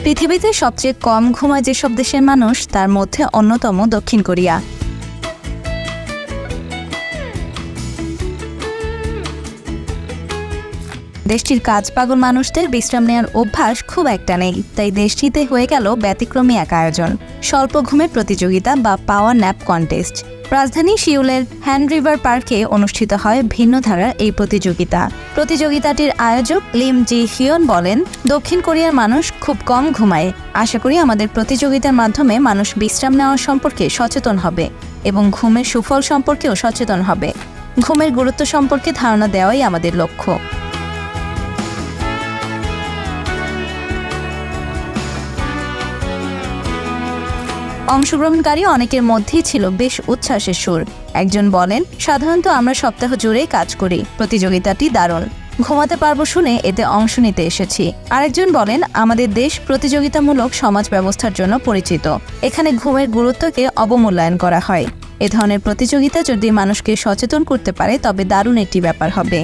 পৃথিবীতে সবচেয়ে কম ঘুমায় যেসব দেশের মানুষ তার মধ্যে অন্যতম দক্ষিণ কোরিয়া। দেশটির কাজপাগল মানুষদের বিশ্রাম নেওয়ার অভ্যাস খুব একটা নেই, তাই দেশটিতে হয়ে গেল ব্যতিক্রমী এক আয়োজন, স্বল্প ঘুমের প্রতিযোগিতা বা পাওয়ার ন্যাপ কন্টেস্ট। রাজধানী সিউলের হ্যান্ড রিভার পার্কে অনুষ্ঠিত হয় ভিন্ন ধারার এই প্রতিযোগিতাটির আয়োজক লিম জি হিয়ন বলেন, দক্ষিণ কোরিয়ার মানুষ খুব কম ঘুমায়। আশা করি আমাদের প্রতিযোগিতার মাধ্যমে মানুষ বিশ্রাম নেওয়ার সম্পর্কে সচেতন হবে এবং ঘুমের সুফল সম্পর্কেও সচেতন হবে। ঘুমের গুরুত্ব সম্পর্কে ধারণা দেওয়াই আমাদের লক্ষ্য। অংশগ্রহণকারী অনেকের মধ্যেই ছিল বেশ উচ্ছ্বাসের সুর। একজন বলেন, সাধারণত আমরা সপ্তাহ জুড়েই কাজ করি, প্রতিযোগিতাটি দারুণ, ঘুমাতে পারবো শুনে এতে অংশ নিতে এসেছি। আরেকজন বলেন, আমাদের দেশ প্রতিযোগিতামূলক সমাজ ব্যবস্থার জন্য পরিচিত, এখানে ঘুমের গুরুত্বকে অবমূল্যায়ন করা হয়। এ ধরনের প্রতিযোগিতা যদি মানুষকে সচেতন করতে পারে তবে দারুণ একটি ব্যাপার হবে।